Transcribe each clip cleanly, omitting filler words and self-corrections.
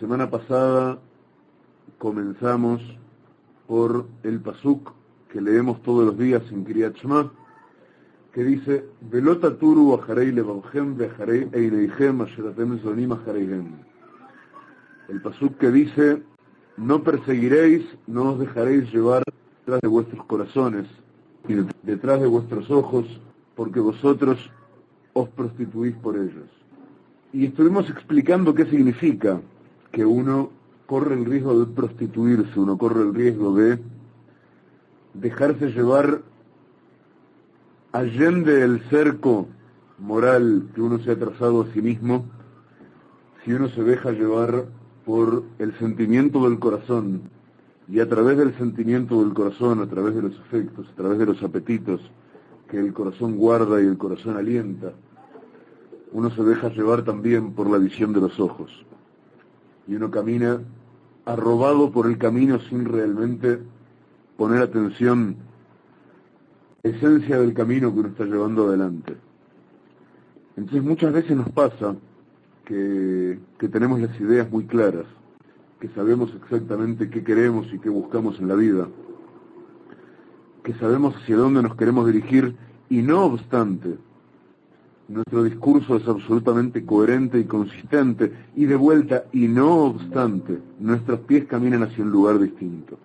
semana pasada comenzamos por el pasuk que leemos todos los días en Kriyat Shema, que dice: Velota turu ajarei levavchem veajarei eineichem asher atem zonim ajareihem. El pasuk que dice: no perseguiréis, no os dejaréis llevar detrás de vuestros corazones y detrás de vuestros ojos, porque vosotros os prostituís por ellos. Y estuvimos explicando qué significa que uno corre el riesgo de prostituirse, uno corre el riesgo de dejarse llevar allende el cerco moral que uno se ha trazado a sí mismo, si uno se deja llevar por el sentimiento del corazón, y a través del sentimiento del corazón, a través de los afectos, a través de los apetitos que el corazón guarda y el corazón alienta, uno se deja llevar también por la visión de los ojos, y uno camina arrobado por el camino sin realmente poner atención a la esencia del camino que uno está llevando adelante. Entonces muchas veces nos pasa que tenemos las ideas muy claras, que sabemos exactamente qué queremos y qué buscamos en la vida, que sabemos hacia dónde nos queremos dirigir, y no obstante, nuestro discurso es absolutamente coherente y consistente, y de vuelta, y no obstante, nuestros pies caminan hacia un lugar distinto.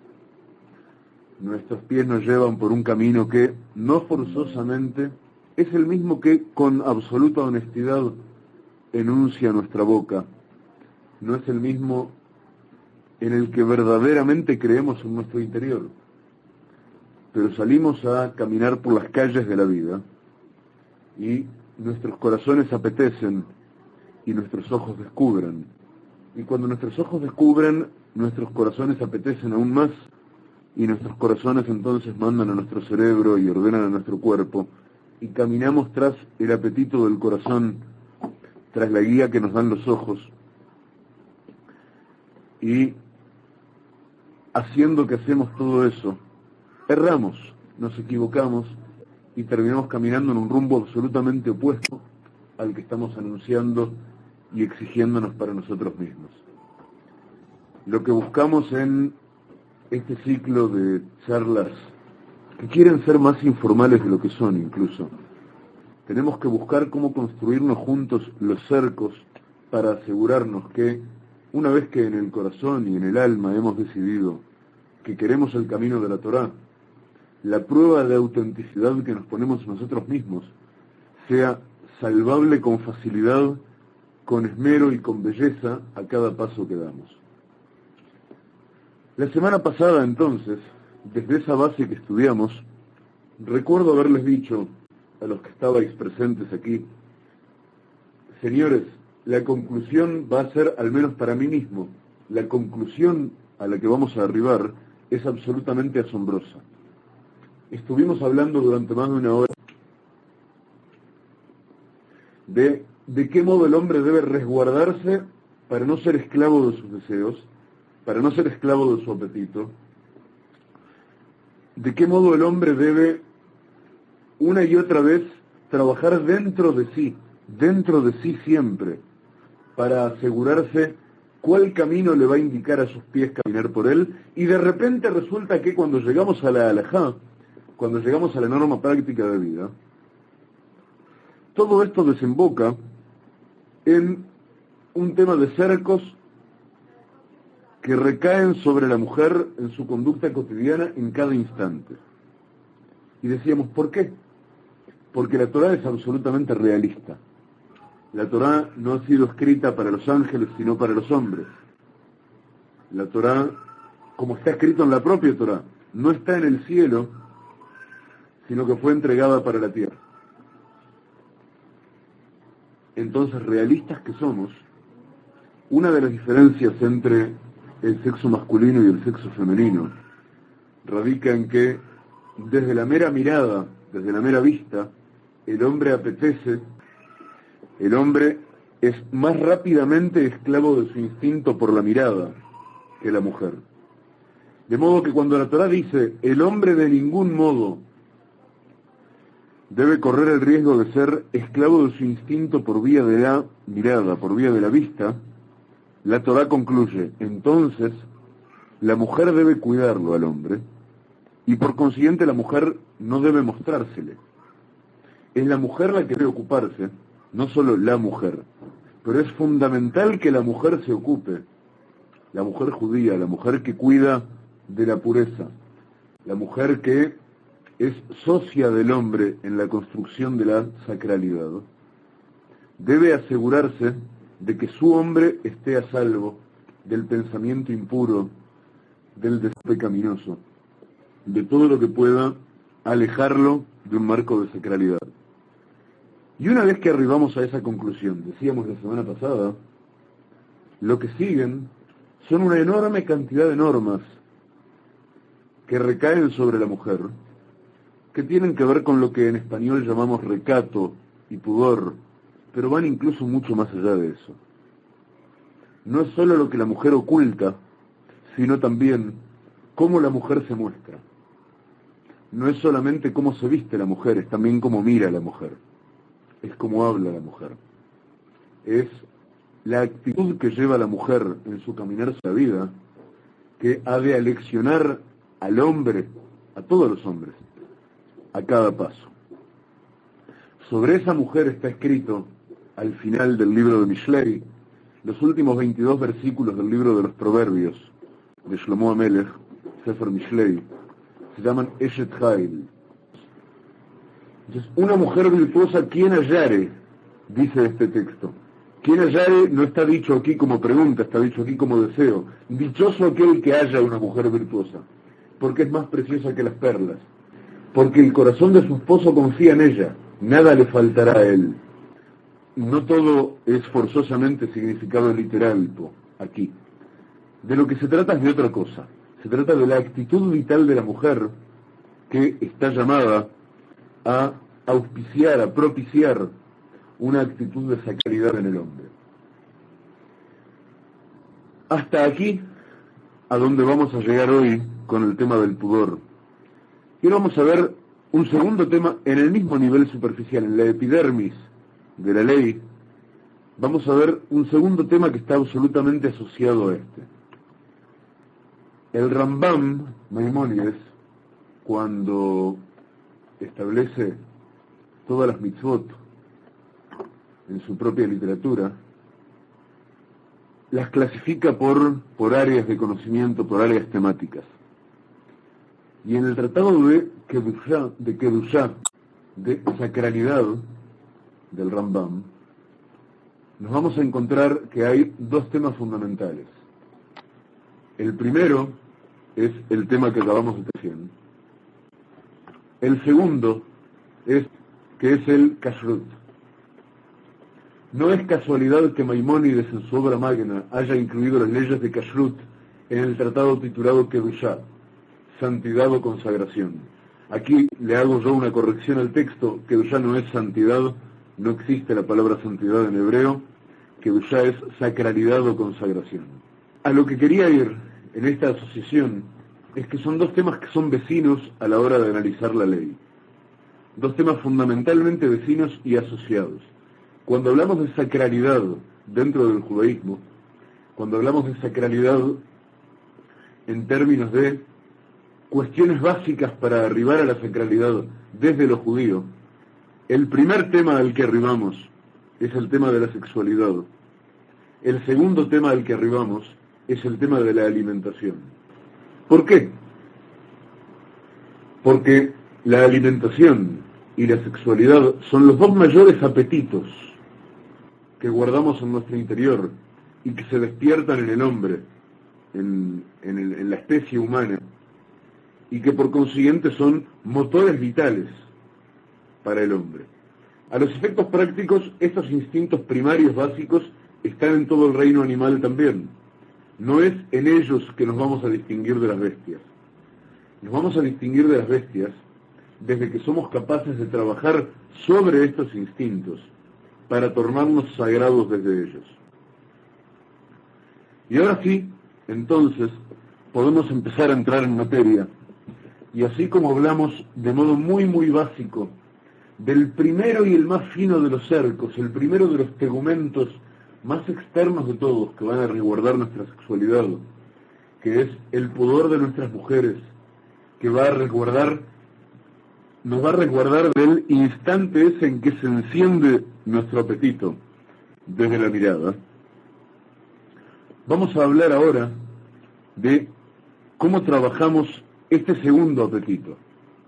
Nuestros pies nos llevan por un camino que no forzosamente es el mismo que con absoluta honestidad enuncia nuestra boca, no es el mismo en el que verdaderamente creemos en nuestro interior, pero salimos a caminar por las calles de la vida y nuestros corazones apetecen y nuestros ojos descubren, y cuando nuestros ojos descubren, nuestros corazones apetecen aún más, y nuestros corazones entonces mandan a nuestro cerebro y ordenan a nuestro cuerpo, y caminamos tras el apetito del corazón, tras la guía que nos dan los ojos, y haciendo que hacemos todo eso, erramos, nos equivocamos y terminamos caminando en un rumbo absolutamente opuesto al que estamos anunciando y exigiéndonos para nosotros mismos. Lo que buscamos en este ciclo de charlas, que quieren ser más informales de lo que son incluso, tenemos que buscar cómo construirnos juntos los cercos para asegurarnos que, una vez que en el corazón y en el alma hemos decidido que queremos el camino de la Torá, la prueba de autenticidad que nos ponemos nosotros mismos sea salvable con facilidad, con esmero y con belleza a cada paso que damos. La semana pasada, entonces, desde esa base que estudiamos, recuerdo haberles dicho a los que estabais presentes aquí: señores, la conclusión va a ser, al menos para mí mismo, la conclusión a la que vamos a arribar es absolutamente asombrosa. Estuvimos hablando durante más de una hora de qué modo el hombre debe resguardarse para no ser esclavo de sus deseos, para no ser esclavo de su apetito, de qué modo el hombre debe una y otra vez trabajar dentro de sí siempre, para asegurarse cuál camino le va a indicar a sus pies caminar por él, y de repente resulta que cuando llegamos a la halajá, cuando llegamos a la norma práctica de vida, todo esto desemboca en un tema de cercos que recaen sobre la mujer en su conducta cotidiana en cada instante. Y decíamos, ¿por qué? Porque la Torá es absolutamente realista. La Torá no ha sido escrita para los ángeles, sino para los hombres. La Torá, como está escrito en la propia Torá, no está en el cielo, sino que fue entregada para la tierra. Entonces, realistas que somos, una de las diferencias entre el sexo masculino y el sexo femenino radica en que desde la mera mirada, desde la mera vista, el hombre apetece, el hombre es más rápidamente esclavo de su instinto por la mirada que la mujer. De modo que cuando la Torá dice el hombre de ningún modo debe correr el riesgo de ser esclavo de su instinto por vía de la mirada, por vía de la vista, la Torá concluye, entonces, la mujer debe cuidarlo al hombre, y por consiguiente la mujer no debe mostrársele. Es la mujer la que debe ocuparse, no solo la mujer, pero es fundamental que la mujer se ocupe, la mujer judía, la mujer que cuida de la pureza, la mujer que es socia del hombre en la construcción de la sacralidad, debe asegurarse de que su hombre esté a salvo del pensamiento impuro, del deseo pecaminoso, de todo lo que pueda alejarlo de un marco de sacralidad. Y una vez que arribamos a esa conclusión, decíamos la semana pasada, lo que siguen son una enorme cantidad de normas que recaen sobre la mujer, que tienen que ver con lo que en español llamamos recato y pudor, pero van incluso mucho más allá de eso. No es solo lo que la mujer oculta, sino también cómo la mujer se muestra. No es solamente cómo se viste la mujer, es también cómo mira la mujer, es cómo habla la mujer, es la actitud que lleva la mujer en su caminar hacia la vida, que ha de aleccionar al hombre, a todos los hombres, a cada paso. Sobre esa mujer está escrito, al final del libro de Mishlei, los últimos 22 versículos del libro de los Proverbios, de Shlomo Amelech, Sefer Mishlei, se llaman Eshet Hail. Entonces, una mujer virtuosa, ¿quién hallare? Dice este texto. ¿Quién hallare? No está dicho aquí como pregunta, está dicho aquí como deseo. Dichoso aquel que haya una mujer virtuosa, porque es más preciosa que las perlas, porque el corazón de su esposo confía en ella, nada le faltará a él. No todo es forzosamente significado literal aquí. De lo que se trata es de otra cosa. Se trata de la actitud vital de la mujer que está llamada a auspiciar, a propiciar una actitud de sacralidad en el hombre. Hasta aquí, a donde vamos a llegar hoy con el tema del pudor. Y ahora vamos a ver un segundo tema en el mismo nivel superficial, en la epidermis de la ley. Vamos a ver un segundo tema que está absolutamente asociado a este. El Rambam Maimónides, cuando establece todas las mitzvot en su propia literatura, las clasifica por áreas de conocimiento, por áreas temáticas. Y en el tratado de Kedushá, de sacralidad del Rambam, nos vamos a encontrar que hay dos temas fundamentales. El primero es el tema que acabamos de decir. El segundo es el Kashrut. No es casualidad que Maimónides en su obra magna haya incluido las leyes de Kashrut en el tratado titulado Kedushá, santidad o consagración. Aquí le hago yo una corrección al texto. Kedushá no es santidad, no existe la palabra santidad en hebreo. Kedushá es sacralidad o consagración. A lo que quería ir en esta asociación es que son dos temas que son vecinos a la hora de analizar la ley. Dos temas fundamentalmente vecinos y asociados. Cuando hablamos de sacralidad dentro del judaísmo, cuando hablamos de sacralidad en términos de cuestiones básicas para arribar a la sacralidad desde lo judío, el primer tema al que arribamos es el tema de la sexualidad. El segundo tema al que arribamos es el tema de la alimentación. ¿Por qué? Porque la alimentación y la sexualidad son los dos mayores apetitos que guardamos en nuestro interior y que se despiertan en el hombre, en la especie humana, y que por consiguiente son motores vitales para el hombre. A los efectos prácticos, estos instintos primarios básicos están en todo el reino animal también. No es en ellos que nos vamos a distinguir de las bestias. Nos vamos a distinguir de las bestias desde que somos capaces de trabajar sobre estos instintos para tornarnos sagrados desde ellos. Y ahora sí, entonces, podemos empezar a entrar en materia. Y así como hablamos de modo muy, muy básico del primero y el más fino de los cercos, el primero de los tegumentos más externos de todos que van a resguardar nuestra sexualidad, que es el pudor de nuestras mujeres, que nos va a resguardar del instante ese en que se enciende nuestro apetito desde la mirada. Vamos a hablar ahora de cómo trabajamos este segundo apetito,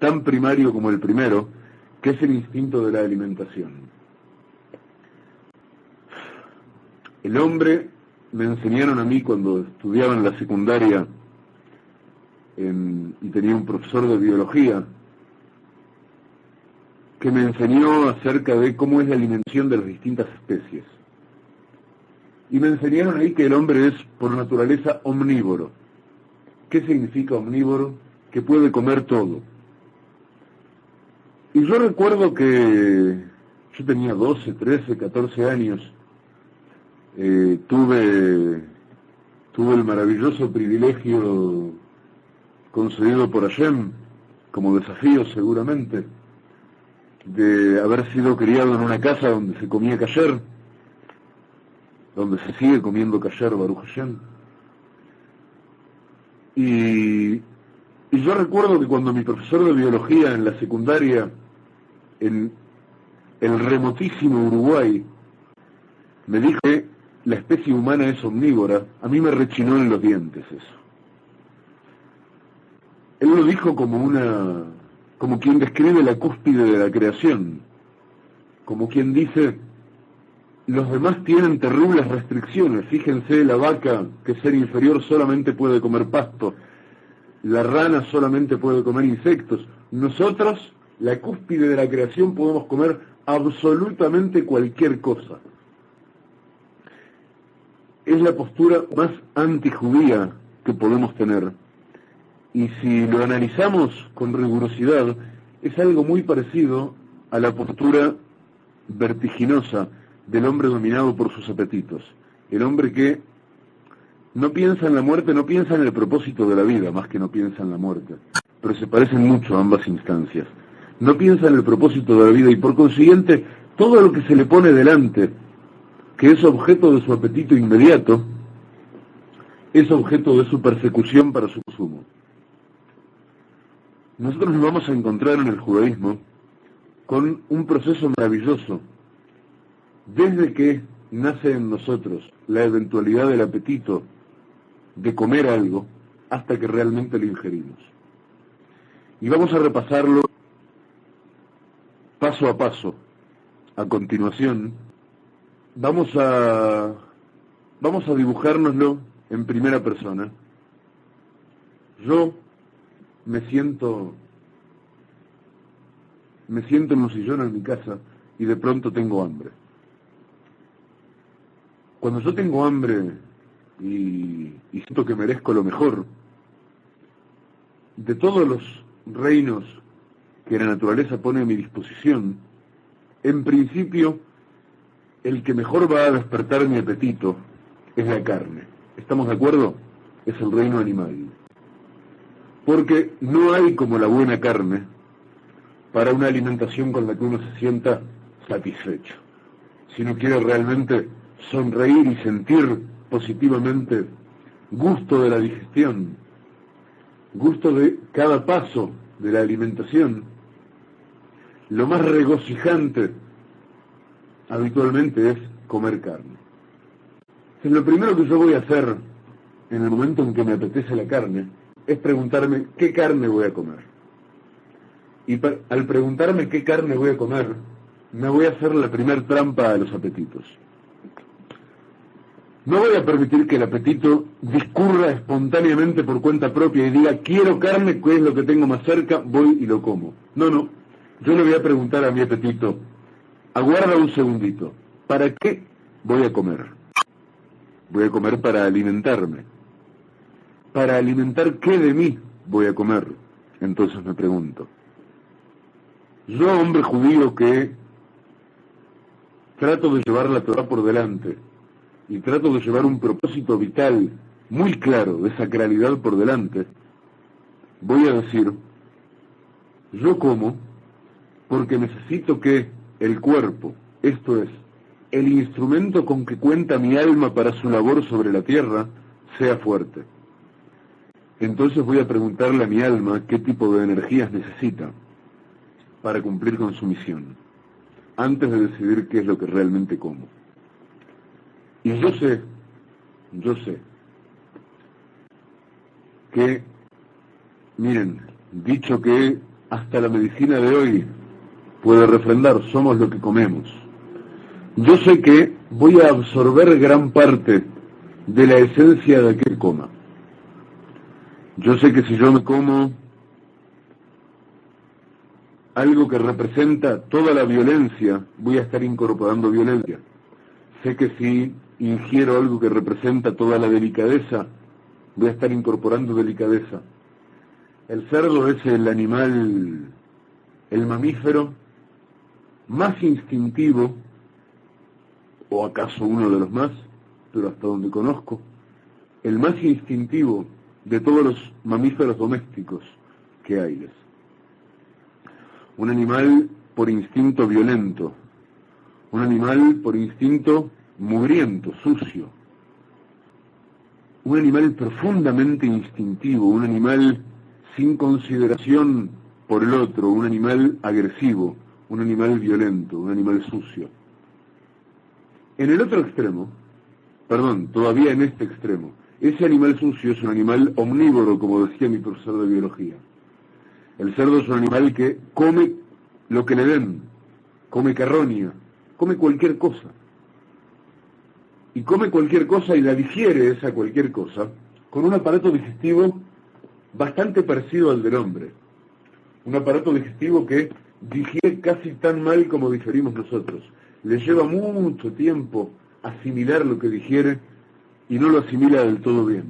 tan primario como el primero, que es el instinto de la alimentación. El hombre, me enseñaron a mí cuando estudiaba en la secundaria y tenía un profesor de biología, que me enseñó acerca de cómo es la alimentación de las distintas especies. Y me enseñaron ahí que el hombre es, por naturaleza, omnívoro. ¿Qué significa omnívoro? Que puede comer todo. Y yo recuerdo que yo tenía 12, 13, 14 años. Tuve el maravilloso privilegio concedido por Hashem, como desafío seguramente, de haber sido criado en una casa donde se comía kasher, donde se sigue comiendo kasher, Baruch Hashem. Y yo recuerdo que cuando mi profesor de biología en la secundaria, en el remotísimo Uruguay, me dijo que la especie humana es omnívora, a mí me rechinó en los dientes eso. Él lo dijo como quien describe la cúspide de la creación, como quien dice, los demás tienen terribles restricciones, fíjense, la vaca, que es ser inferior, solamente puede comer pasto, la rana solamente puede comer insectos, nosotros, la cúspide de la creación, podemos comer absolutamente cualquier cosa. Es la postura más antijudía que podemos tener. Y si lo analizamos con rigurosidad, es algo muy parecido a la postura vertiginosa del hombre dominado por sus apetitos. El hombre que no piensa en la muerte, no piensa en el propósito de la vida, más que no piensa en la muerte. Pero se parecen mucho a ambas instancias. No piensa en el propósito de la vida y por consiguiente, todo lo que se le pone delante, que es objeto de su apetito inmediato, es objeto de su persecución para su consumo. Nosotros nos vamos a encontrar en el judaísmo con un proceso maravilloso. Desde que nace en nosotros la eventualidad del apetito de comer algo, hasta que realmente lo ingerimos. Y vamos a repasarlo paso a paso. A continuación, vamos a dibujárnoslo en primera persona. Yo me siento en un sillón en mi casa y de pronto tengo hambre. Cuando yo tengo hambre y siento que merezco lo mejor, de todos los reinos que la naturaleza pone a mi disposición, en principio, el que mejor va a despertar mi apetito es la carne. ¿Estamos de acuerdo? Es el reino animal. Porque no hay como la buena carne para una alimentación con la que uno se sienta satisfecho. Si uno quiere realmente sonreír y sentir positivamente gusto de la digestión, gusto de cada paso de la alimentación, lo más regocijante habitualmente es comer carne. Entonces, lo primero que yo voy a hacer en el momento en que me apetece la carne es preguntarme qué carne voy a comer. Y al preguntarme qué carne voy a comer, me voy a hacer la primer trampa a los apetitos. No voy a permitir que el apetito discurra espontáneamente por cuenta propia y diga, quiero carne, ¿qué es lo que tengo más cerca? Voy y lo como. No, yo le voy a preguntar a mi apetito, aguarda un segundito, ¿para qué voy a comer? Voy a comer para alimentarme. ¿Para alimentar qué de mí voy a comer? Entonces me pregunto. Yo, hombre judío que trato de llevar la Torá por delante y trato de llevar un propósito vital muy claro de sacralidad por delante, voy a decir, yo como porque necesito que el cuerpo, esto es, el instrumento con que cuenta mi alma para su labor sobre la tierra sea fuerte. Entonces voy a preguntarle a mi alma qué tipo de energías necesita para cumplir con su misión, antes de decidir qué es lo que realmente como. Y yo sé que, miren, dicho que hasta la medicina de hoy puede refrendar, somos lo que comemos. Yo sé que voy a absorber gran parte de la esencia de aquel coma. Yo sé que si yo me como algo que representa toda la violencia, voy a estar incorporando violencia. Sé que si ingiero algo que representa toda la delicadeza, voy a estar incorporando delicadeza. El cerdo es el animal, el mamífero más instintivo, o acaso uno de los más, pero hasta donde conozco, el más instintivo de todos los mamíferos domésticos que hay. Un animal por instinto violento, un animal por instinto mugriento, sucio, un animal profundamente instintivo, un animal sin consideración por el otro, un animal agresivo, un animal violento, un animal sucio. En el otro extremo, todavía en este extremo, ese animal sucio es un animal omnívoro, como decía mi profesor de biología. El cerdo es un animal que come lo que le den, come carroña, come cualquier cosa. Y come cualquier cosa y la digiere esa cualquier cosa con un aparato digestivo bastante parecido al del hombre. Un aparato digestivo que digiere casi tan mal como digerimos nosotros. Le lleva mucho tiempo asimilar lo que digiere y no lo asimila del todo bien.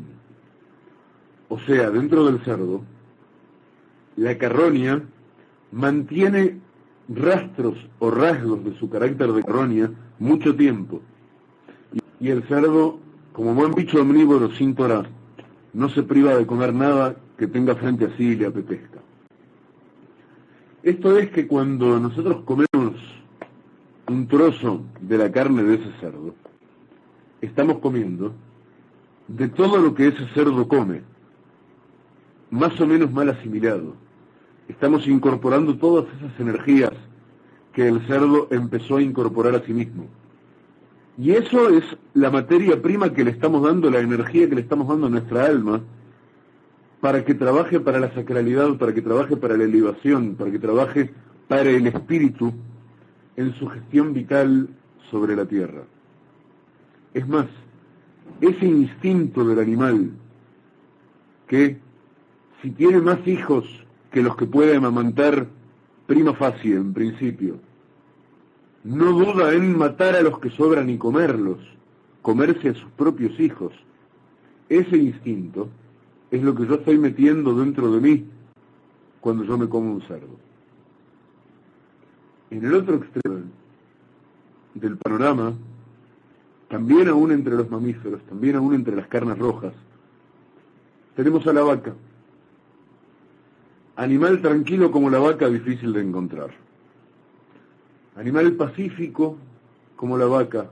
O sea, dentro del cerdo, la carroña mantiene rastros o rasgos de su carácter de carroña mucho tiempo. Y el cerdo, como buen bicho omnívoro sin Torá, no se priva de comer nada que tenga frente a sí y le apetezca. Esto es que cuando nosotros comemos un trozo de la carne de ese cerdo, estamos comiendo de todo lo que ese cerdo come, más o menos mal asimilado. Estamos incorporando todas esas energías que el cerdo empezó a incorporar a sí mismo. Y eso es la materia prima que le estamos dando, la energía que le estamos dando a nuestra alma, para que trabaje para la sacralidad, para que trabaje para la elevación, para que trabaje para el espíritu en su gestión vital sobre la tierra. Es más, ese instinto del animal, que si tiene más hijos que los que puede amamantar prima facie, en principio, no duda en matar a los que sobran y comerlos, comerse a sus propios hijos. Ese instinto es lo que yo estoy metiendo dentro de mí cuando yo me como un cerdo. En el otro extremo del panorama, también aún entre los mamíferos, también aún entre las carnes rojas, tenemos a la vaca. Animal tranquilo como la vaca, difícil de encontrar. Animal pacífico como la vaca.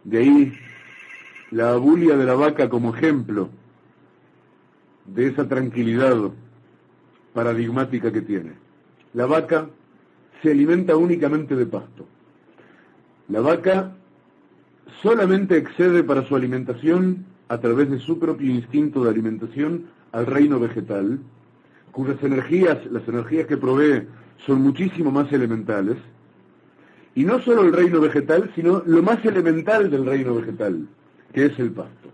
De ahí la abulia de la vaca como ejemplo de esa tranquilidad paradigmática que tiene. La vaca se alimenta únicamente de pasto. La vaca solamente accede para su alimentación a través de su propio instinto de alimentación al reino vegetal, cuyas energías, las energías que provee, son muchísimo más elementales, y no solo el reino vegetal, sino lo más elemental del reino vegetal, que es el pasto.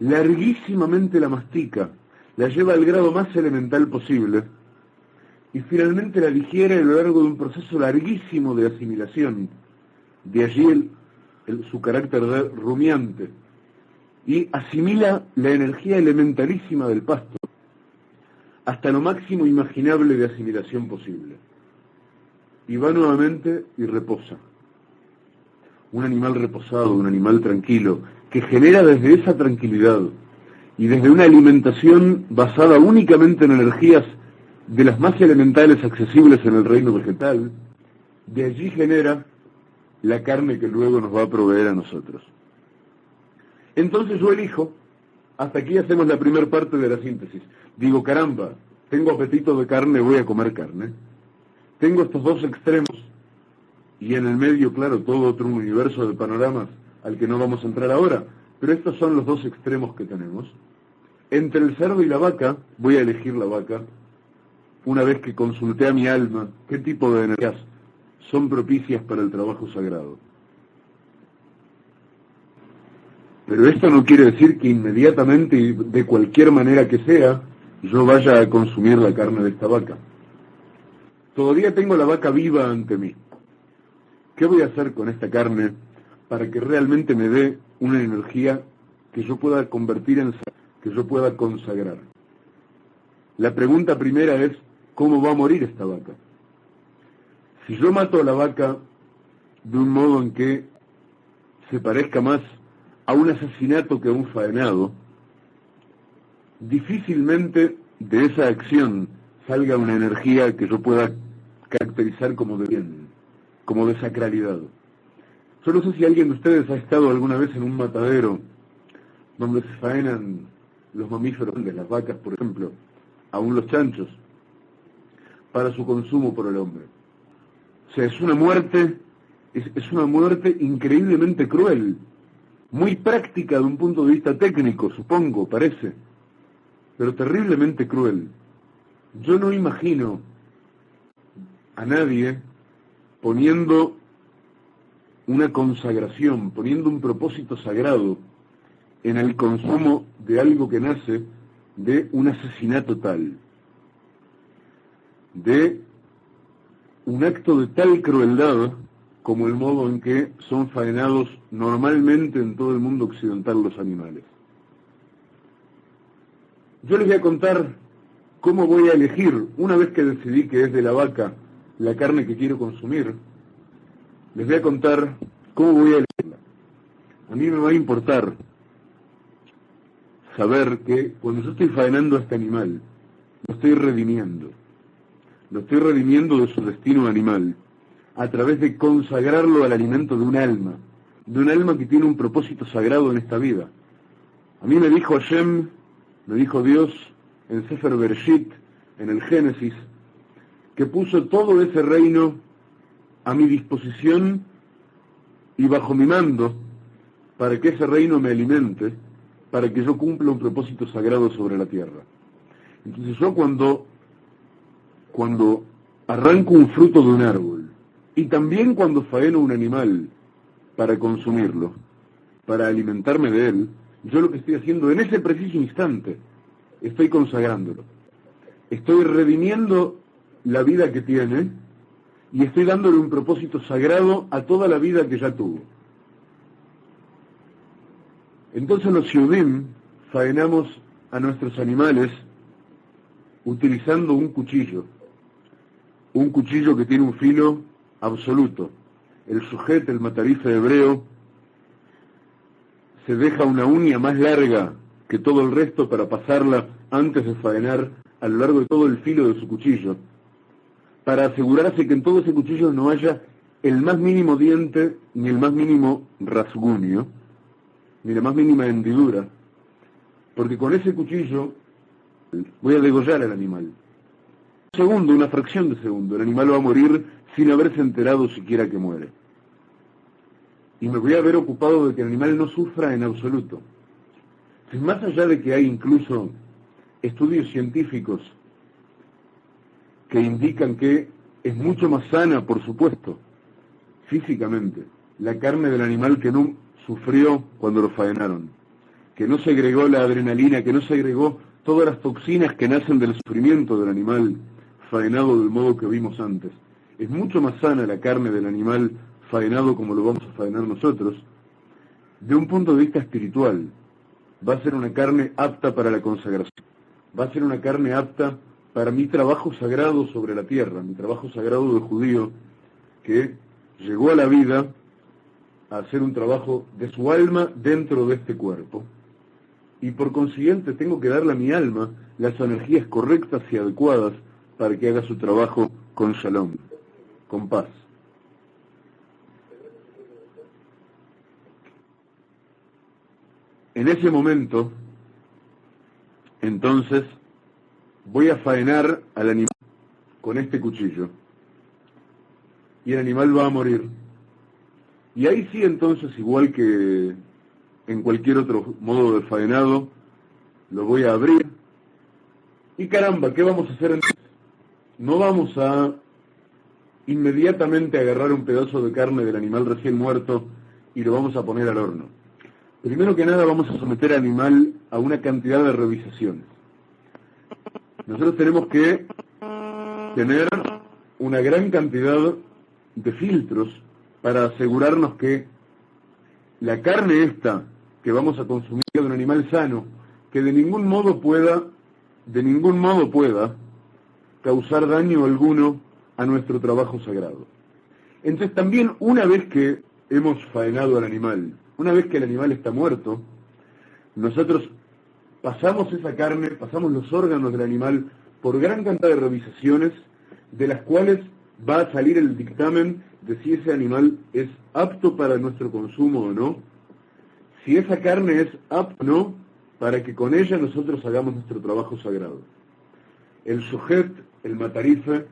Larguísimamente la mastica, la lleva al grado más elemental posible, y finalmente la digiere a lo largo de un proceso larguísimo de asimilación. De allí su carácter de rumiante, y asimila la energía elementalísima del pasto hasta lo máximo imaginable de asimilación posible. Y va nuevamente y reposa. Un animal reposado, un animal tranquilo, que genera desde esa tranquilidad y desde una alimentación basada únicamente en energías de las más elementales accesibles en el reino vegetal, de allí genera la carne que luego nos va a proveer a nosotros. Entonces yo elijo, hasta aquí hacemos la primera parte de la síntesis. Digo, caramba, tengo apetito de carne, voy a comer carne. Tengo estos dos extremos, y en el medio, claro, todo otro universo de panoramas al que no vamos a entrar ahora, pero estos son los dos extremos que tenemos. Entre el cerdo y la vaca, voy a elegir la vaca, una vez que consulté a mi alma qué tipo de energías son propicias para el trabajo sagrado. Pero esto no quiere decir que inmediatamente y de cualquier manera que sea, yo vaya a consumir la carne de esta vaca. Todavía tengo la vaca viva ante mí. ¿Qué voy a hacer con esta carne para que realmente me dé una energía que yo pueda convertir en que yo pueda consagrar? La pregunta primera es, ¿cómo va a morir esta vaca? Si yo mato a la vaca de un modo en que se parezca más a un asesinato que a un faenado, difícilmente de esa acción salga una energía que yo pueda caracterizar como de bien, como de sacralidad. Yo no sé si alguien de ustedes ha estado alguna vez en un matadero donde se faenan los mamíferos, las vacas, por ejemplo, aún los chanchos, para su consumo por el hombre. O sea, es una muerte increíblemente cruel, muy práctica de un punto de vista técnico, supongo, parece, pero terriblemente cruel. Yo no imagino a nadie poniendo una consagración, poniendo un propósito sagrado en el consumo de algo que nace de un asesinato tal, de un acto de tal crueldad como el modo en que son faenados normalmente en todo el mundo occidental los animales. Yo les voy a contar cómo voy a elegir, una vez que decidí que es de la vaca la carne que quiero consumir, les voy a contar cómo voy a elegirla. A mí me va a importar saber que cuando yo estoy faenando a este animal, lo estoy redimiendo de su destino animal, a través de consagrarlo al alimento de un alma que tiene un propósito sagrado en esta vida. A mí me dijo Hashem, me dijo Dios en Sefer Bereshit, en el Génesis, que puso todo ese reino a mi disposición y bajo mi mando, para que ese reino me alimente, para que yo cumpla un propósito sagrado sobre la tierra. Entonces yo cuando arranco un fruto de un árbol, y también cuando faeno un animal para consumirlo, para alimentarme de él, yo lo que estoy haciendo en ese preciso instante, estoy consagrándolo. Estoy redimiendo la vida que tiene y estoy dándole un propósito sagrado a toda la vida que ya tuvo. Entonces los Yehudim faenamos a nuestros animales utilizando un cuchillo que tiene un filo absoluto. El sujet, el matarife hebreo, se deja una uña más larga que todo el resto para pasarla antes de faenar a lo largo de todo el filo de su cuchillo, para asegurarse que en todo ese cuchillo no haya el más mínimo diente, ni el más mínimo rasguño, ni la más mínima hendidura, porque con ese cuchillo voy a degollar al animal. Un segundo, una fracción de segundo, el animal va a morir sin haberse enterado siquiera que muere. Y me voy a haber ocupado de que el animal no sufra en absoluto. Más allá de que hay incluso estudios científicos que indican que es mucho más sana, por supuesto, físicamente, la carne del animal que no sufrió cuando lo faenaron, que no segregó la adrenalina, que no segregó todas las toxinas que nacen del sufrimiento del animal faenado del modo que vimos antes. Es mucho más sana la carne del animal faenado como lo vamos a faenar nosotros, de un punto de vista espiritual. Va a ser una carne apta para la consagración, va a ser una carne apta para mi trabajo sagrado sobre la tierra, mi trabajo sagrado de judío, que llegó a la vida a hacer un trabajo de su alma dentro de este cuerpo, y por consiguiente tengo que darle a mi alma las energías correctas y adecuadas para que haga su trabajo con shalom, con paz. En ese momento, entonces, voy a faenar al animal con este cuchillo. Y el animal va a morir. Y ahí sí, entonces, igual que en cualquier otro modo de faenado, lo voy a abrir. Y caramba, ¿qué vamos a hacer entonces? No vamos a inmediatamente agarrar un pedazo de carne del animal recién muerto y lo vamos a poner al horno. Primero que nada vamos a someter al animal a una cantidad de revisaciones. Nosotros tenemos que tener una gran cantidad de filtros para asegurarnos que la carne esta que vamos a consumir de un animal sano, que de ningún modo pueda causar daño alguno a nuestro trabajo sagrado. Entonces también una vez que hemos faenado al animal, una vez que el animal está muerto, nosotros pasamos esa carne, pasamos los órganos del animal por gran cantidad de revisaciones, de las cuales va a salir el dictamen de si ese animal es apto para nuestro consumo o no, si esa carne es apta o no, para que con ella nosotros hagamos nuestro trabajo sagrado. El sujet, el matarife,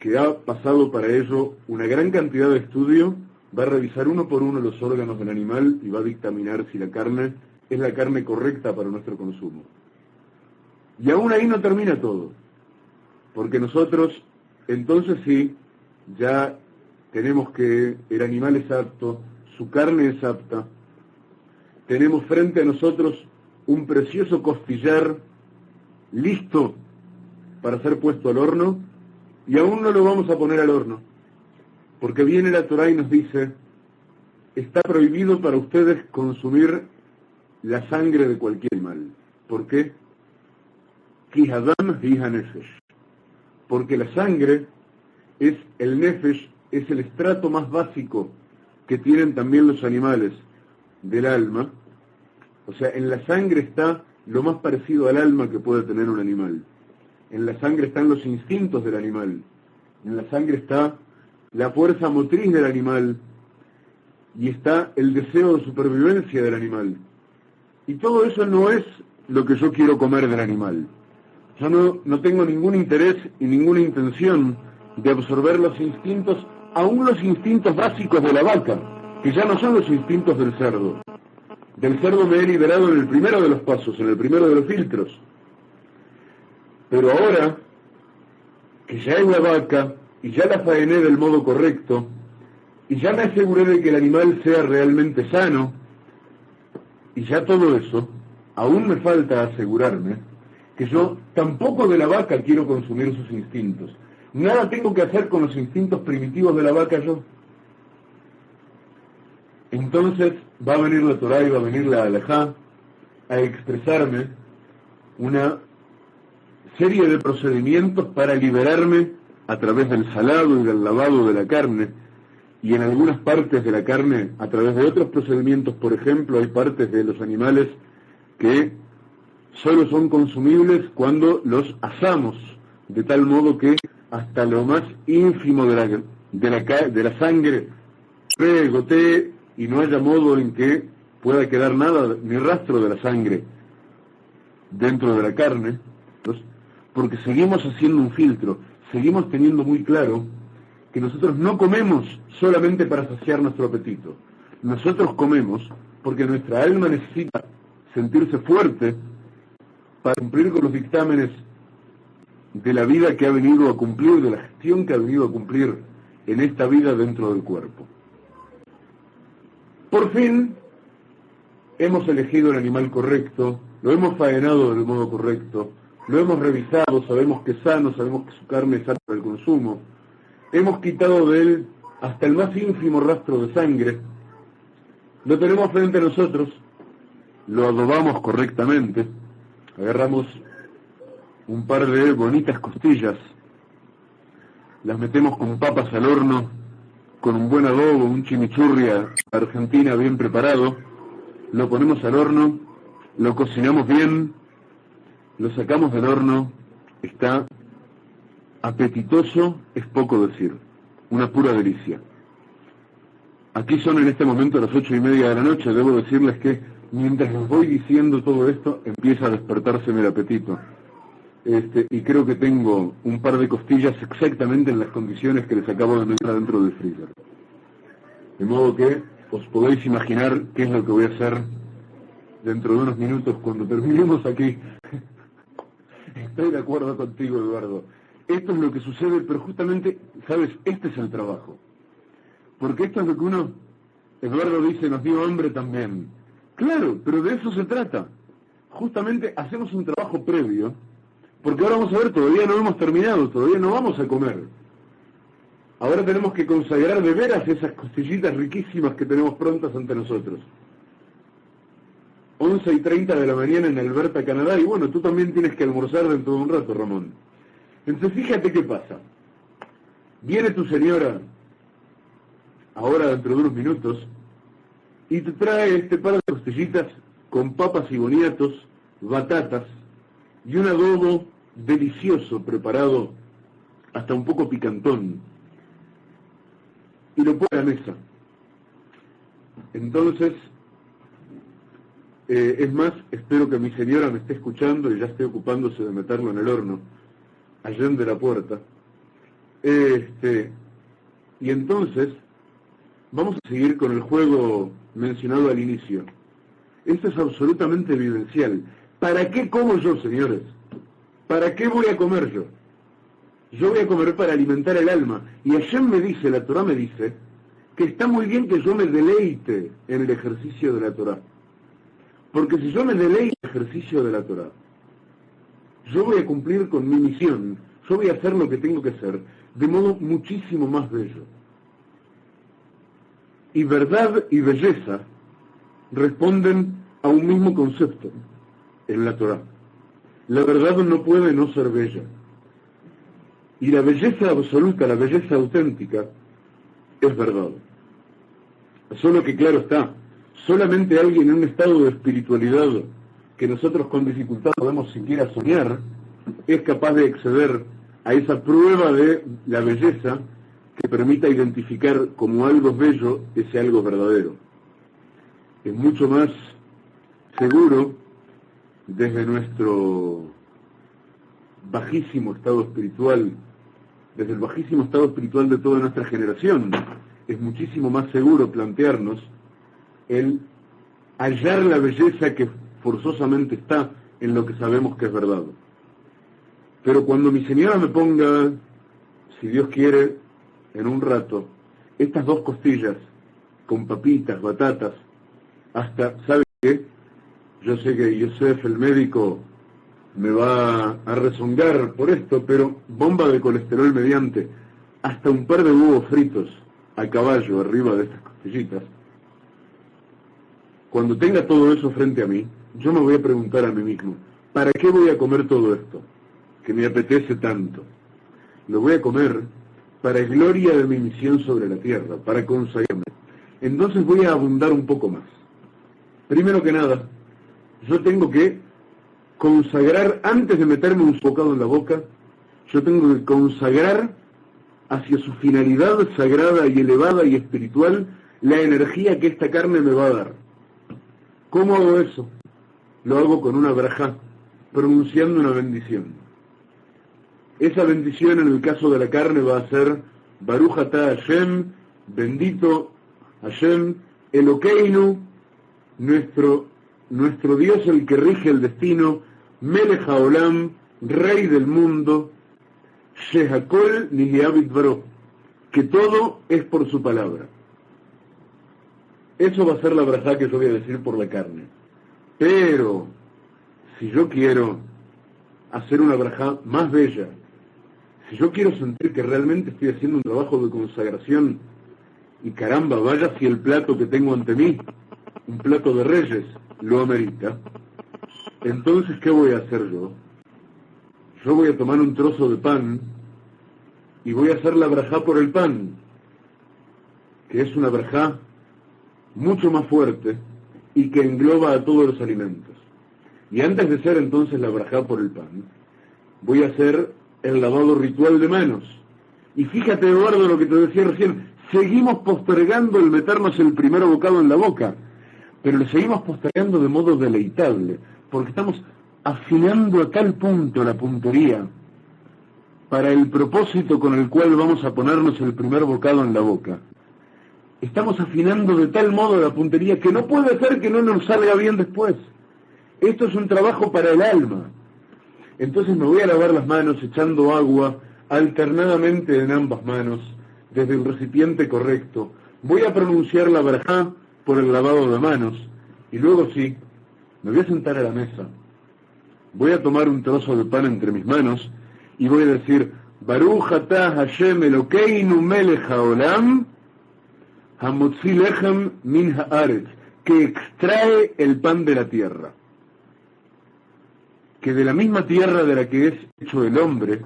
que ha pasado para ello una gran cantidad de estudio, va a revisar uno por uno los órganos del animal y va a dictaminar si la carne es la carne correcta para nuestro consumo. Y aún ahí no termina todo, porque nosotros, entonces sí, ya tenemos que el animal es apto, su carne es apta, tenemos frente a nosotros un precioso costillar listo para ser puesto al horno, y aún no lo vamos a poner al horno, porque viene la Torá y nos dice, está prohibido para ustedes consumir la sangre de cualquier animal. ¿Por qué? Ki hadam hi hanefesh. Porque la sangre es el nefesh, es el estrato más básico que tienen también los animales del alma. O sea, en la sangre está lo más parecido al alma que puede tener un animal. En la sangre están los instintos del animal. En la sangre está la fuerza motriz del animal. Y está el deseo de supervivencia del animal. Y todo eso no es lo que yo quiero comer del animal. Yo no tengo ningún interés y ninguna intención de absorber los instintos, aún los instintos básicos de la vaca, que ya no son los instintos del cerdo. Del cerdo me he liberado en el primero de los pasos, en el primero de los filtros. Pero ahora, que ya es la vaca, y ya la faené del modo correcto, y ya me aseguré de que el animal sea realmente sano, y ya todo eso, aún me falta asegurarme que yo tampoco de la vaca quiero consumir sus instintos. Nada tengo que hacer con los instintos primitivos de la vaca yo. Entonces va a venir la Torá y va a venir la Halajá a expresarme una serie de procedimientos para liberarme a través del salado y del lavado de la carne, y en algunas partes de la carne a través de otros procedimientos. Por ejemplo, hay partes de los animales que solo son consumibles cuando los asamos, de tal modo que hasta lo más ínfimo de la sangre gotee y no haya modo en que pueda quedar nada, ni rastro de la sangre dentro de la carne. Entonces, porque seguimos haciendo un filtro, seguimos teniendo muy claro que nosotros no comemos solamente para saciar nuestro apetito. Nosotros comemos porque nuestra alma necesita sentirse fuerte para cumplir con los dictámenes de la vida que ha venido a cumplir, de la gestión que ha venido a cumplir en esta vida dentro del cuerpo. Por fin, hemos elegido el animal correcto, lo hemos faenado del modo correcto, lo hemos revisado, sabemos que es sano, sabemos que su carne es apta para el consumo, hemos quitado de él hasta el más ínfimo rastro de sangre, lo tenemos frente a nosotros, lo adobamos correctamente, agarramos un par de bonitas costillas, las metemos con papas al horno, con un buen adobo, un chimichurri argentina bien preparado, lo ponemos al horno, lo cocinamos bien, lo sacamos del horno, está apetitoso, es poco decir, una pura delicia. Aquí son en este momento las 8:30 de la noche, debo decirles que mientras les voy diciendo todo esto, empieza a despertárseme el apetito. Y creo que tengo un par de costillas exactamente en las condiciones que les acabo de meter dentro del freezer. De modo que os podéis imaginar qué es lo que voy a hacer dentro de unos minutos cuando terminemos aquí. Estoy de acuerdo contigo, Eduardo. Esto es lo que sucede, pero justamente, ¿sabes? Este es el trabajo. Porque esto es lo que uno, Eduardo dice, nos dio hambre también. Claro, pero de eso se trata. Justamente hacemos un trabajo previo, porque ahora vamos a ver, todavía no hemos terminado, todavía no vamos a comer. Ahora tenemos que consagrar de veras esas costillitas riquísimas que tenemos prontas ante nosotros. 11:30 de la mañana en Alberta, Canadá, y bueno, tú también tienes que almorzar dentro de un rato, Ramón. Entonces fíjate qué pasa. Viene tu señora, ahora dentro de unos minutos, y te trae este par de costillitas con papas y boniatos, batatas, y un adobo delicioso preparado, hasta un poco picantón, y lo pone a la mesa. Entonces, es más, espero que mi señora me esté escuchando y ya esté ocupándose de meterlo en el horno, allende la puerta. Y entonces, vamos a seguir con el juego mencionado al inicio. Esto es absolutamente evidencial. ¿Para qué como yo, señores? ¿Para qué voy a comer yo? Yo voy a comer para alimentar el alma. Y Hashem me dice, la Torah me dice, que está muy bien que yo me deleite en el ejercicio de la Torah. Porque si yo me deleito en el ejercicio de la Torah, yo voy a cumplir con mi misión, yo voy a hacer lo que tengo que hacer, de modo muchísimo más bello. Y verdad y belleza responden a un mismo concepto en la Torah. La verdad no puede no ser bella. Y la belleza absoluta, la belleza auténtica, es verdad. Solo que claro está, solamente alguien en un estado de espiritualidad que nosotros con dificultad podemos siquiera soñar, es capaz de acceder a esa prueba de la belleza que permita identificar como algo bello ese algo verdadero. Es mucho más seguro desde nuestro bajísimo estado espiritual, desde el bajísimo estado espiritual de toda nuestra generación, es muchísimo más seguro plantearnos el hallar la belleza que forzosamente está en lo que sabemos que es verdad. Pero cuando mi señora me ponga, si Dios quiere, en un rato, estas dos costillas con papitas, batatas, hasta, ¿sabe qué? Yo sé que Yosef, el médico, me va a rezongar por esto, pero bomba de colesterol mediante, hasta un par de huevos fritos a caballo arriba de estas costillitas. Cuando tenga todo eso frente a mí, yo me voy a preguntar a mí mismo, ¿para qué voy a comer todo esto? Que me apetece tanto. Lo voy a comer para gloria de mi misión sobre la tierra, para consagrarme. Entonces voy a abundar un poco más. Primero que nada, yo tengo que consagrar, antes de meterme un bocado en la boca, yo tengo que consagrar hacia su finalidad sagrada y elevada y espiritual la energía que esta carne me va a dar. ¿Cómo hago eso? Lo hago con una brajá, pronunciando una bendición. Esa bendición en el caso de la carne va a ser Baruch atah Hashem, bendito Hashem, Elokeinu, nuestro Dios el que rige el destino, Melech haolam, Rey del mundo, Shehakol Nihiabit Baro, que todo es por su palabra. Eso va a ser la brajá que yo voy a decir por la carne. Pero, si yo quiero hacer una brajá más bella, si yo quiero sentir que realmente estoy haciendo un trabajo de consagración, y caramba, vaya si el plato que tengo ante mí, un plato de reyes, lo amerita, entonces, ¿qué voy a hacer yo? Yo voy a tomar un trozo de pan y voy a hacer la brajá por el pan, que es una brajá mucho más fuerte y que engloba a todos los alimentos. Y antes de hacer entonces la brajá por el pan, voy a hacer el lavado ritual de manos. Y fíjate, Eduardo, lo que te decía recién, seguimos postergando el meternos el primer bocado en la boca, pero le seguimos postergando de modo deleitable, porque estamos afinando a tal punto la puntería para el propósito con el cual vamos a ponernos el primer bocado en la boca. Estamos afinando de tal modo la puntería que no puede ser que no nos salga bien después. Esto es un trabajo para el alma. Entonces me voy a lavar las manos echando agua alternadamente en ambas manos, desde el recipiente correcto. Voy a pronunciar la verajá por el lavado de manos, y luego sí, me voy a sentar a la mesa. Voy a tomar un trozo de pan entre mis manos, y voy a decir, Baruch atah Hashem Elokeinu melech haolam, hamotzi lechem min haaretz, que extrae el pan de la tierra. Que de la misma tierra de la que es hecho el hombre,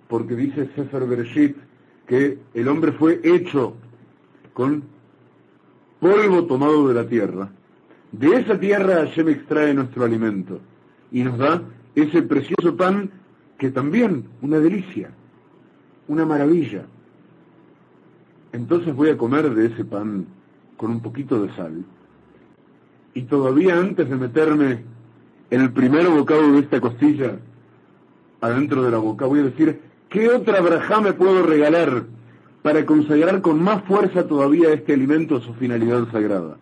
porque dice Sefer Bereshit que el hombre fue hecho con polvo tomado de la tierra. De esa tierra Hashem extrae nuestro alimento y nos da ese precioso pan que también, una delicia, una maravilla. Entonces voy a comer de ese pan con un poquito de sal. Y todavía antes de meterme el primer bocado de esta costilla adentro de la boca, voy a decir, ¿qué otra brajá me puedo regalar para consagrar con más fuerza todavía este alimento a su finalidad sagrada?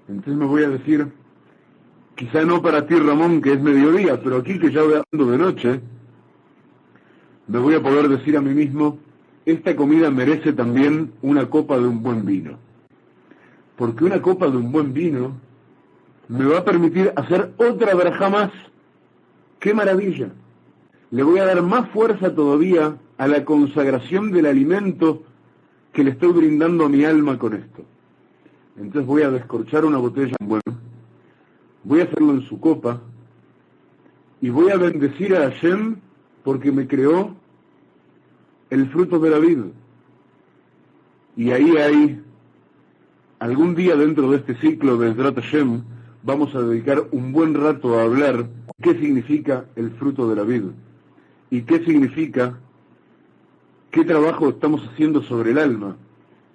Entonces me voy a decir, quizá no para ti, Ramón, que es mediodía, pero aquí que ya voy andando de noche, me voy a poder decir a mí mismo, esta comida merece también una copa de un buen vino. Porque una copa de un buen vino me va a permitir hacer otra verajá más. ¡Qué maravilla! Le voy a dar más fuerza todavía a la consagración del alimento que le estoy brindando a mi alma con esto. Entonces voy a descorchar una botella, bueno, voy a hacerlo en su copa, y voy a bendecir a Hashem porque me creó el fruto de la vid. Y ahí hay, algún día dentro de este ciclo de Ezrat Hashem, vamos a dedicar un buen rato a hablar qué significa el fruto de la vid y qué significa, qué trabajo estamos haciendo sobre el alma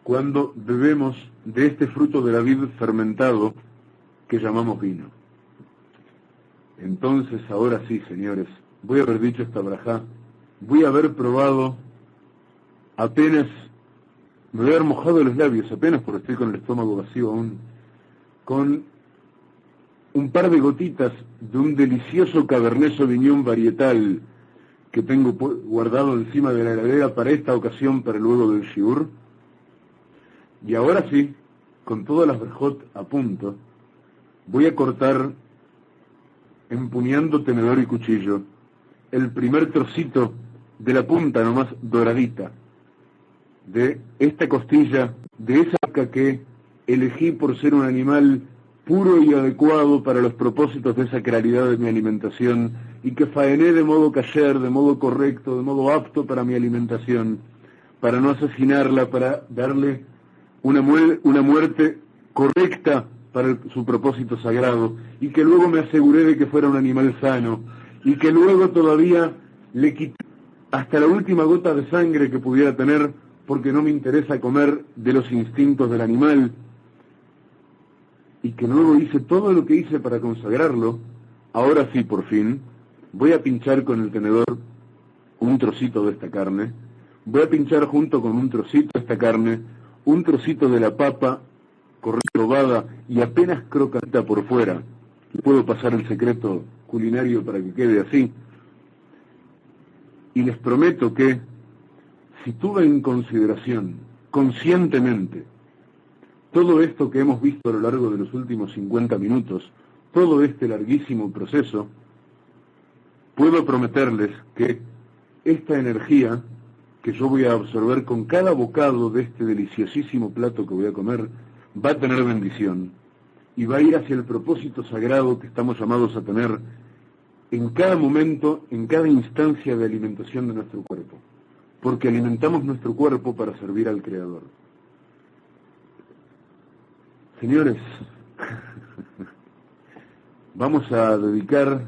cuando bebemos de este fruto de la vid fermentado que llamamos vino. Entonces, ahora sí, señores, voy a haber dicho esta brajá, voy a haber probado apenas, me voy a haber mojado los labios apenas porque estoy con el estómago vacío aún, con un par de gotitas de un delicioso Cabernet Sauvignon varietal que tengo guardado encima de la heladera para esta ocasión, para luego del shiur. Y ahora sí, con todas las brajot a punto, voy a cortar, empuñando tenedor y cuchillo, el primer trocito de la punta nomás doradita de esta costilla, de esa vaca que elegí por ser un animal puro y adecuado para los propósitos de esa claridad de mi alimentación, y que faené de modo kasher, de modo correcto, de modo apto para mi alimentación, para no asesinarla, para darle una muerte correcta para su propósito sagrado, y que luego me aseguré de que fuera un animal sano, y que luego todavía le quité hasta la última gota de sangre que pudiera tener, porque no me interesa comer de los instintos del animal, y que luego hice todo lo que hice para consagrarlo. Ahora sí, por fin, voy a pinchar con el tenedor un trocito de esta carne, voy a pinchar junto con un trocito de esta carne, un trocito de la papa, probada y apenas crocante por fuera. Puedo pasar el secreto culinario para que quede así. Y les prometo que, si tuve en consideración, conscientemente, todo esto que hemos visto a lo largo de los últimos 50 minutos, todo este larguísimo proceso, puedo prometerles que esta energía que yo voy a absorber con cada bocado de este deliciosísimo plato que voy a comer, va a tener bendición y va a ir hacia el propósito sagrado que estamos llamados a tener en cada momento, en cada instancia de alimentación de nuestro cuerpo, porque alimentamos nuestro cuerpo para servir al Creador. Señores, vamos a dedicar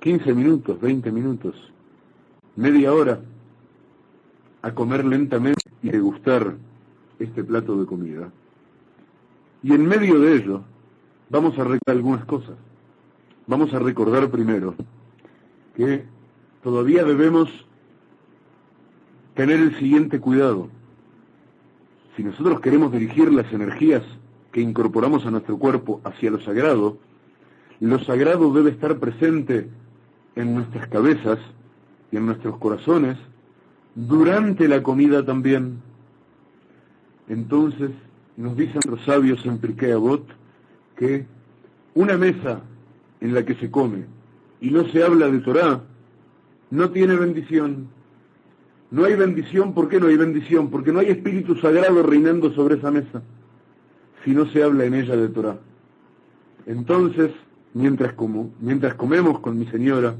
15 minutos, 20 minutos, media hora a comer lentamente y degustar este plato de comida. Y en medio de ello, vamos a recordar algunas cosas. Vamos a recordar primero que todavía debemos tener el siguiente cuidado. Si nosotros queremos dirigir las energías que incorporamos a nuestro cuerpo hacia lo sagrado debe estar presente en nuestras cabezas y en nuestros corazones durante la comida también. Entonces, nos dicen los sabios en Pirkei Avot que una mesa en la que se come y no se habla de Torá no tiene bendición. No hay bendición. ¿Por qué no hay bendición? Porque no hay espíritu sagrado reinando sobre esa mesa si no se habla en ella de Torá. Entonces, mientras comemos con mi señora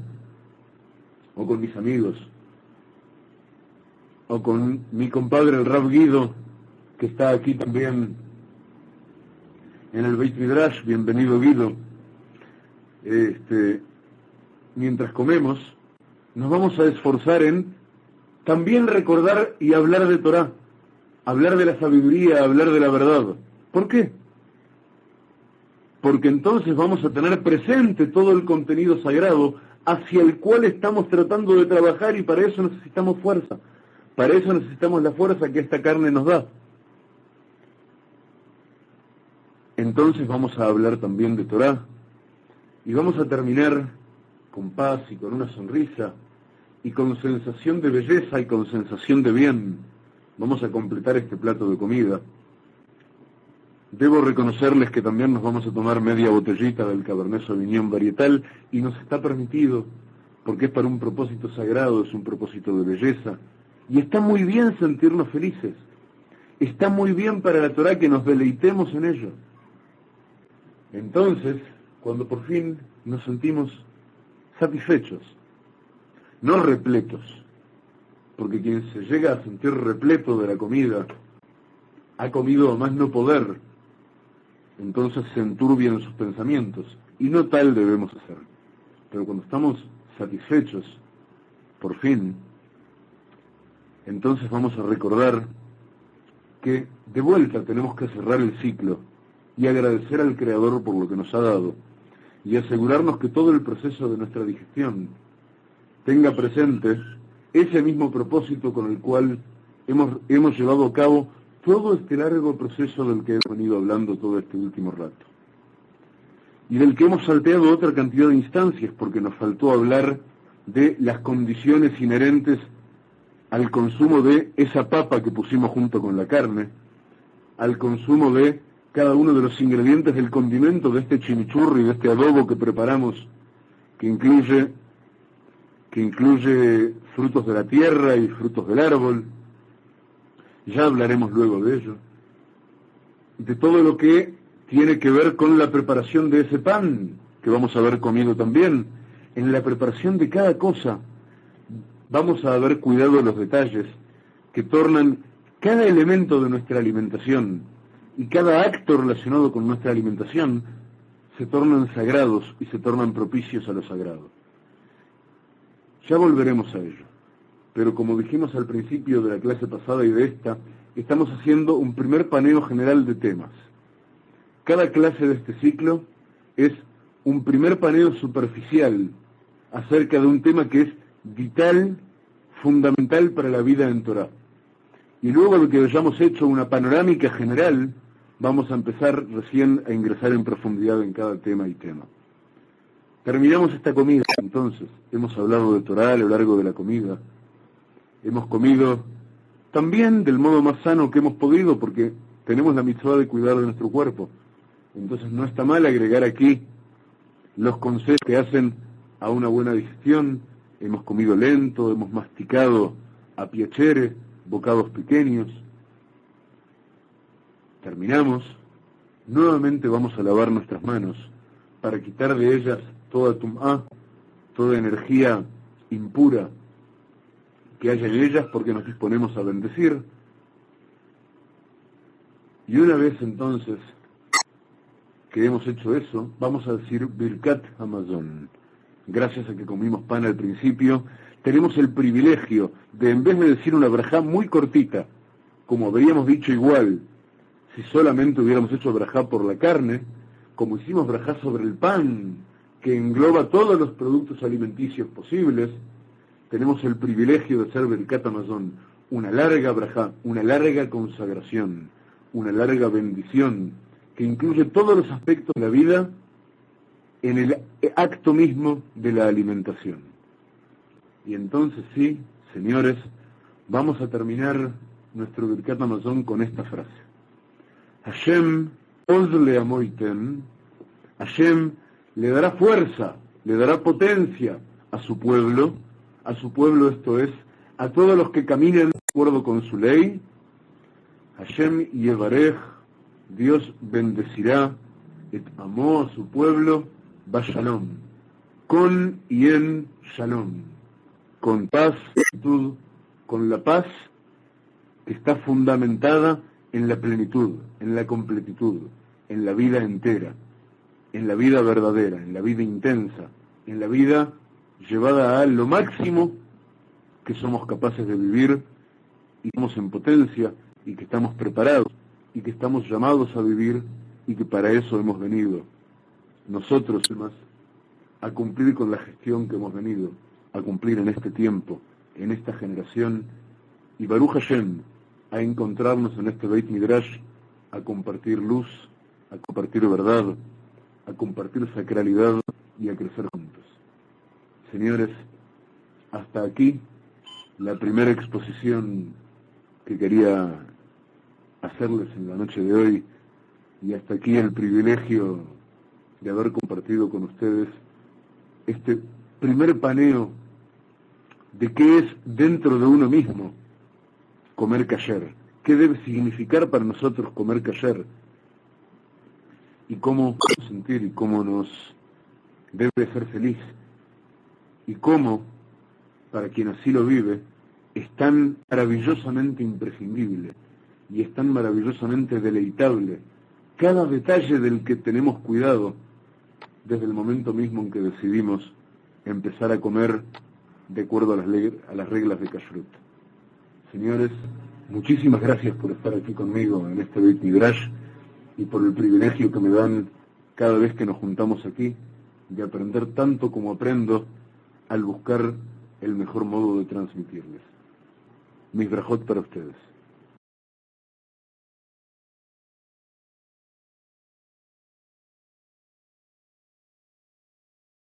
o con mis amigos o con mi compadre el Rav Guido, que está aquí también en el Beit Midrash, bienvenido Guido, mientras comemos, nos vamos a esforzar en también recordar y hablar de Torá, hablar de la sabiduría, hablar de la verdad. ¿Por qué? Porque entonces vamos a tener presente todo el contenido sagrado hacia el cual estamos tratando de trabajar, y para eso necesitamos fuerza. Para eso necesitamos la fuerza que esta carne nos da. Entonces vamos a hablar también de Torá, y vamos a terminar con paz y con una sonrisa, y con sensación de belleza y con sensación de bien. Vamos a completar este plato de comida. Debo reconocerles que también nos vamos a tomar media botellita del Cabernet Sauvignon varietal, y nos está permitido, porque es para un propósito sagrado, es un propósito de belleza, y está muy bien sentirnos felices. Está muy bien para la Torá que nos deleitemos en ello. Entonces, cuando por fin nos sentimos satisfechos, no repletos, porque quien se llega a sentir repleto de la comida ha comido a más no poder, entonces se enturbian sus pensamientos, y no tal debemos hacer. Pero cuando estamos satisfechos, por fin, entonces vamos a recordar que de vuelta tenemos que cerrar el ciclo y agradecer al Creador por lo que nos ha dado, y asegurarnos que todo el proceso de nuestra digestión tenga presente ese mismo propósito con el cual hemos llevado a cabo todo este largo proceso del que hemos venido hablando todo este último rato, y del que hemos salteado otra cantidad de instancias, porque nos faltó hablar de las condiciones inherentes al consumo de esa papa que pusimos junto con la carne, al consumo de cada uno de los ingredientes del condimento, de este chimichurri, de este adobo que preparamos, que incluye frutos de la tierra y frutos del árbol. Ya hablaremos luego de ello. De todo lo que tiene que ver con la preparación de ese pan, que vamos a haber comido también. En la preparación de cada cosa vamos a haber cuidado de los detalles que tornan cada elemento de nuestra alimentación y cada acto relacionado con nuestra alimentación, se tornan sagrados y se tornan propicios a lo sagrado. Ya volveremos a ello, pero como dijimos al principio de la clase pasada y de esta, estamos haciendo un primer paneo general de temas. Cada clase de este ciclo es un primer paneo superficial acerca de un tema que es vital, fundamental para la vida en Torá. Y luego de que hayamos hecho una panorámica general, vamos a empezar recién a ingresar en profundidad en cada tema y tema. Terminamos esta comida, entonces. Hemos hablado de Torá a lo largo de la comida. Hemos comido también del modo más sano que hemos podido, porque tenemos la mitzvah de cuidar de nuestro cuerpo. Entonces no está mal agregar aquí los consejos que hacen a una buena digestión. Hemos comido lento, hemos masticado a piacere, bocados pequeños. Terminamos. Nuevamente vamos a lavar nuestras manos para quitar de ellas toda tum'á, toda energía impura que haya en ellas, porque nos disponemos a bendecir. Y una vez entonces que hemos hecho eso, vamos a decir Birkat Hamazon. Gracias a que comimos pan al principio, tenemos el privilegio de, en vez de decir una brajá muy cortita, como habríamos dicho igual, si solamente hubiéramos hecho brajá por la carne, como hicimos brajá sobre el pan, que engloba todos los productos alimenticios posibles, tenemos el privilegio de ser Birkat Hamazon, una larga brajá, una larga consagración, una larga bendición, que incluye todos los aspectos de la vida en el acto mismo de la alimentación. Y entonces sí, señores, vamos a terminar nuestro Birkat Hamazon con esta frase. Hashem oz leamoitem, Hashem le dará fuerza, le dará potencia a su pueblo, esto es, a todos los que caminen de acuerdo con su ley. Hashem yevarej, Dios bendecirá, et amó a su pueblo, Bashalom, con y en Shalom, con paz, con la paz que está fundamentada en la plenitud, en la completitud, en la vida entera, en la vida verdadera, en la vida intensa, en la vida llevada a lo máximo que somos capaces de vivir y que estamos en potencia y que estamos preparados y que estamos llamados a vivir y que para eso hemos venido nosotros más a cumplir con la gestión que hemos venido a cumplir en este tiempo, en esta generación, y Baruch Hashem, a encontrarnos en este Beit Midrash, a compartir luz, a compartir verdad, a compartir sacralidad y a crecer juntos. Señores, hasta aquí la primera exposición que quería hacerles en la noche de hoy, y hasta aquí el privilegio de haber compartido con ustedes este primer paneo de qué es dentro de uno mismo comer kasher, qué debe significar para nosotros comer kasher, y cómo sentir y cómo nos debe ser feliz, y cómo, para quien así lo vive, es tan maravillosamente imprescindible y es tan maravillosamente deleitable cada detalle del que tenemos cuidado desde el momento mismo en que decidimos empezar a comer de acuerdo a las reglas de Kashrut. Señores, muchísimas gracias por estar aquí conmigo en este Beit Midrash y por el privilegio que me dan cada vez que nos juntamos aquí de aprender tanto como aprendo al buscar el mejor modo de transmitirles. Mis brajot para ustedes.